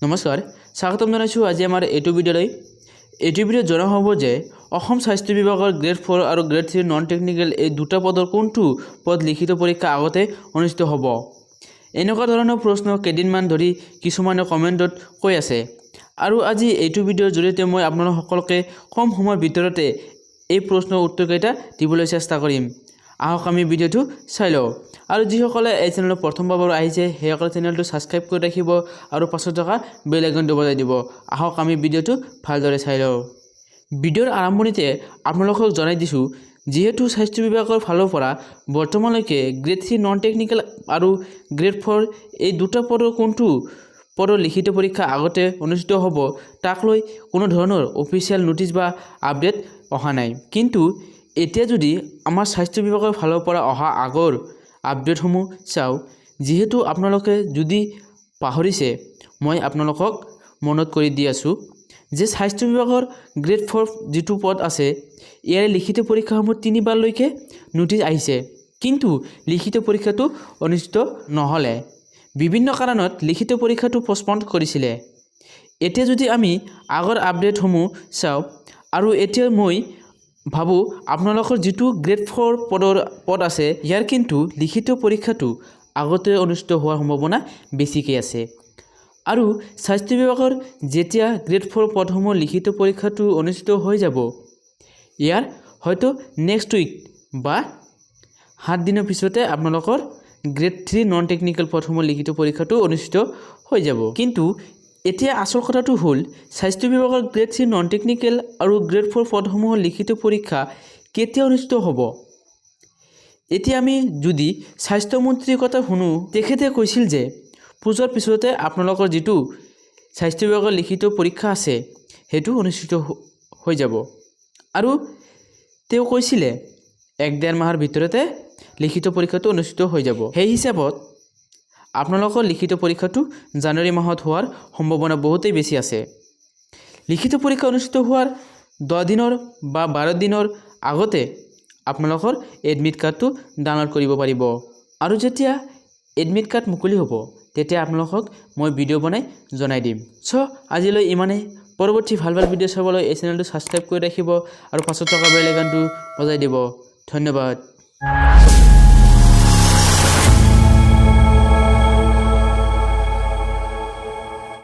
নমস্কাৰ স্বাগতম জনাইছোঁ আজি আমাৰ এইটো ভিডিঅ'লৈ জনা হ'ব যে অসম স্বাস্থ্য বিভাগৰ গ্ৰেড 4 আৰু গ্ৰেড 3 নন টেকনিক্যাল এই দুটা পদৰ কোনটো পদ লিখিত পৰীক্ষা আগতে অনুষ্ঠিত হ'ব এনেকুৱা ধৰণৰ প্ৰশ্ন কেইদিনমান ধৰি কিছুমানে কমেণ্টত কৈ আছে আৰু আজি এইটো ভিডিঅ'ৰ জৰিয়তে মই আপোনালোক সকলোকে কম সময়ৰ ভিতৰতে এই প্ৰশ্নৰ উত্তৰকেইটা দিবলৈ চেষ্টা কৰিম আহক আমি ভিডিঅ'টো চাই লওঁ আৰু যিসকলে এই চেনেলত প্ৰথমবাৰ আহিছে সেইসকলে চেনেলটো সাবস্ক্ৰাইব কৰি ৰাখিব আৰু পাছত থকা বেল আইকনটো বজাই দিব আহক আমি ভিডিঅ'টো ভালদৰে চাই লওঁ ভিডিঅ'ৰ আৰম্ভণিতে আপোনালোকক জনাই দিছোঁ যেহেতু স্বাস্থ্য বিভাগৰ ফালৰ পৰা বৰ্তমানলৈকে গ্ৰেড 3 নন টেকনিক্যাল আৰু গ্ৰেড 4 এই দুটা পদৰ কোনটো পদৰ লিখিত পৰীক্ষা আগতে অনুষ্ঠিত হ'ব তাক লৈ কোনো ধৰণৰ অফিচিয়েল নোটিছ বা আপডেট অহা নাই কিন্তু এতিয়া যদি আমাৰ স্বাস্থ্য বিভাগৰ ফালৰ পৰা অহা আগৰ আপডেটসমূহ চাওঁ যেহেতু আপোনালোকে যদি পাহৰিছে মই আপোনালোকক মনত কৰি দি আছোঁ যে স্বাস্থ্য বিভাগৰ গ্ৰেড 4 যিটো পদ আছে ইয়াৰ লিখিত পৰীক্ষাসমূহ 3 বাৰলৈকে নোটিছ আহিছে কিন্তু লিখিত পৰীক্ষাটো অনুষ্ঠিত নহ'লে বিভিন্ন কাৰণত লিখিত পৰীক্ষাটো পষ্টপন কৰিছিলে এতিয়া যদি আমি আগৰ আপডেটসমূহ চাওঁ আৰু এতিয়া মই ভাবো আপোনালোকৰ যেটো গ্ৰেড 4 পদ আছে ইয়াৰ কিন্তু লিখিত পৰীক্ষাটো আগতে অনুষ্ঠিত হোৱাৰ সম্ভাৱনা বেছিকৈ আছে আৰু স্বাস্থ্য বিভাগৰ যেতিয়া গ্ৰেড 4 পদসমূহ লিখিত পৰীক্ষাটো অনুষ্ঠিত হৈ যাব ইয়াৰ হয়তো নেক্সট উইক বা 7 দিনৰ পিছতে আপোনালোকৰ গ্ৰেড 3 নন টেকনিক্যাল পদসমূহ লিখিত পৰীক্ষাটো অনুষ্ঠিত হৈ যাব কিন্তু এতিয়া আসল কথাটো হ'ল স্বাস্থ্য বিভাগৰ গ্ৰেড 3 নন টেকনিক্যাল আৰু গ্ৰেড 4 পদসমূহৰ লিখিত পৰীক্ষা কেতিয়া অনুষ্ঠিত হ'ব এতিয়া আমি যদি স্বাস্থ্য মন্ত্ৰীৰ কথা শুনো তেখেতে কৈছিল যে পূজাৰ পিছতে আপোনালোকৰ যেটো স্বাস্থ্য বিভাগৰ লিখিত পৰীক্ষা আছে হেতু অনুষ্ঠিত হৈ যাব আৰু তেওঁ কৈছিলে 1.5 মাহৰ ভিতৰতে লিখিত পৰীক্ষাটো অনুষ্ঠিত হৈ যাব সেই হিচাপত আপোনালোকৰ লিখিত পৰীক্ষাটো জানুৱাৰী মাহত হোৱাৰ সম্ভাৱনা বহুতেই বেছি আছে লিখিত পৰীক্ষা অনুষ্ঠিত হোৱাৰ 10 দিনৰ বা 12 দিনৰ আগতে আপোনালোকৰ এডমিট কাৰ্ডটো ডাউনলোড কৰিব পাৰিব আৰু যেতিয়া এডমিট কাৰ্ড মুকলি হ'ব তেতিয়া আপোনালোকক মই ভিডিঅ' বনাই জনাই দিম সো আজিলৈ ইমানে পৰৱৰ্তী ভাল ভিডিঅ' চাবলৈ এই চেনেলটো সাবস্ক্ৰাইব কৰি ৰাখিব আৰু পাছত থকা বেল আইকনটো বজাই দিব ধন্যবাদ